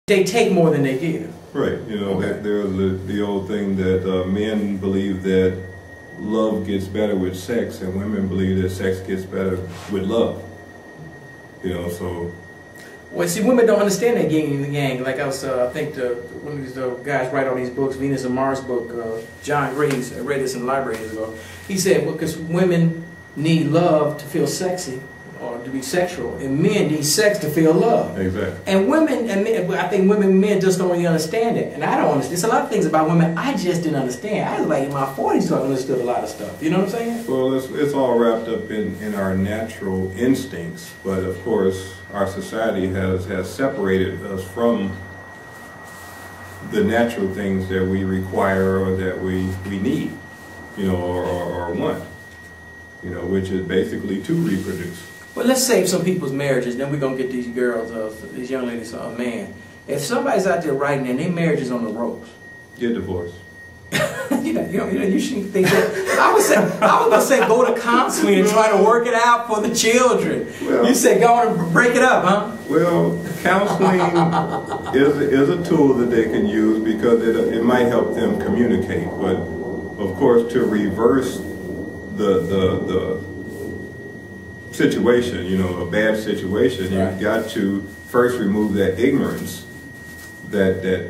They take more than they give. Right. You know, Okay. there's the old thing that men believe that love gets better with sex, and women believe that sex gets better with love. You know, so. Well, see, women don't understand that yin and the yang. Like I was, I think one of these guys write on these books, Venus and Mars book, John Graves, I read this in the library years ago. He said, well, because women need love to feel sexy or to be sexual, and men need sex to feel love. Exactly. And women and men, I think women and men just don't really understand it. And I don't understand. There's a lot of things about women I just didn't understand. I was like in my 40s so I understood a lot of stuff. You know what I'm saying? Well, it's all wrapped up in our natural instincts, but of course our society has separated us from the natural things that we require or that we need, you know, or want, you know, which is basically to reproduce. Well, let's save some people's marriages, then we're going to get these girls, these young ladies, a man. If somebody's out there writing and their marriage is on the ropes. Get divorced. You shouldn't think that. I was going to say go to counseling and try to work it out for the children. Well, you said go on and break it up, huh? Well, counseling is a tool that they can use because it might help them communicate. But, of course, to reverse the situation, you know, a bad situation, right, you've got to first remove that ignorance that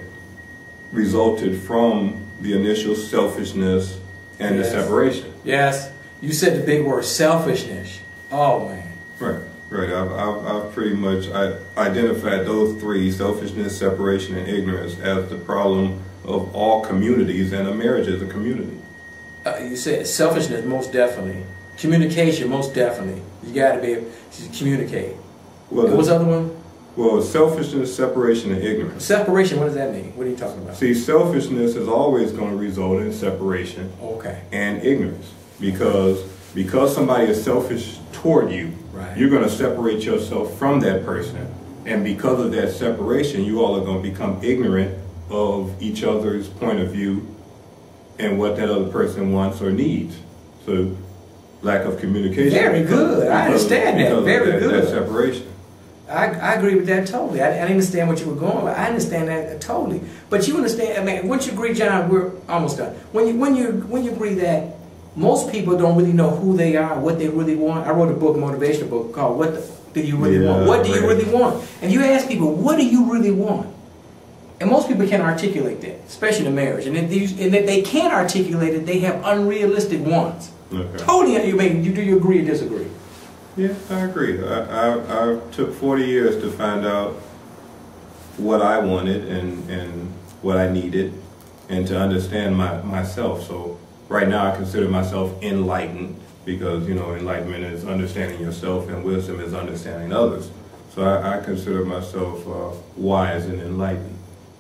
resulted from the initial selfishness and yes, the separation. Yes, you said the big word, selfishness. Oh man. Right, right. I've pretty much identified those three: selfishness, separation, and ignorance as the problem of all communities, and a marriage is a community. You said selfishness, most definitely. Communication, most definitely. You got to be able to communicate. Well, and what's the other one? Well, selfishness, separation, and ignorance. Separation, what does that mean? What are you talking about? See, selfishness is always going to result in separation, okay, and ignorance. Because somebody is selfish toward you, right, you're going to separate yourself from that person. And because of that separation, you all are going to become ignorant of each other's point of view and what that other person wants or needs. So, lack of communication. Very good. I understand that. Very good. That separation. I agree with that totally. I didn't understand what you were going with. I understand that totally. But you understand, I mean, once you agree, John, we're almost done. When you agree that most people don't really know who they are, what they really want. I wrote a book, a motivational book, called What Do You Really Want? What do you really want? And you ask people, what do you really want? And most people can't articulate that, especially in marriage. And if they can't articulate it, they have unrealistic wants. Okay. Totally, do you agree or disagree? Yeah, I agree. I took 40 years to find out what I wanted and what I needed, and to understand myself. So right now I consider myself enlightened, because, you know, enlightenment is understanding yourself and wisdom is understanding others. So I consider myself wise and enlightened.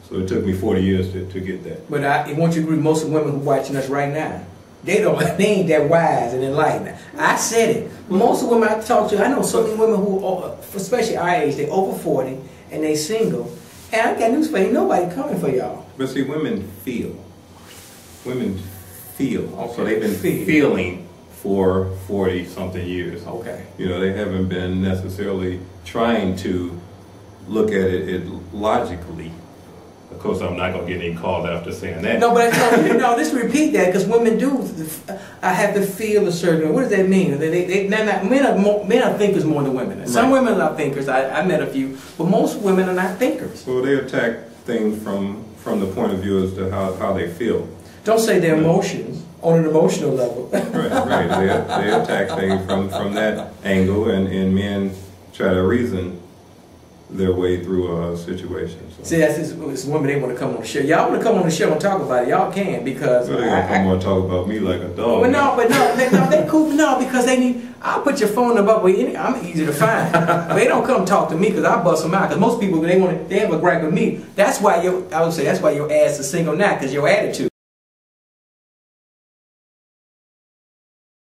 So it took me 40 years to get that. But won't you agree, most of the women who are watching us right now, they ain't that wise and enlightened. I said it. Most of the women I talk to, I know so many women who, especially our age, they over 40 and they single. And I got news for you, nobody coming for y'all. But see, women feel. Women feel. Okay. So they've been feeling for 40-something years. Okay. You know, they haven't been necessarily trying to look at it logically. Of course, I'm not going to get any calls after saying that. No, but let's repeat that, because women do have to feel a certain way. What does that mean? Men are thinkers more than women. Right. Some women are thinkers. I met a few, but most women are not thinkers. Well, they attack things from the point of view as to how they feel. Don't say their emotions on an emotional level. Right. They attack things from that angle, and men try to reason their way through a situation. So. See, that's women, they want to come on the show. Y'all want to come on the show and talk about it. Y'all can, because well, they're going to come on and talk about me like a dog. But no, they cool. No, because they need. I'll put your phone number up. I'm easy to find. But they don't come talk to me, because I bust them out. Because most people, they have a gripe with me. That's why I would say that's why your ass is single now, because your attitude.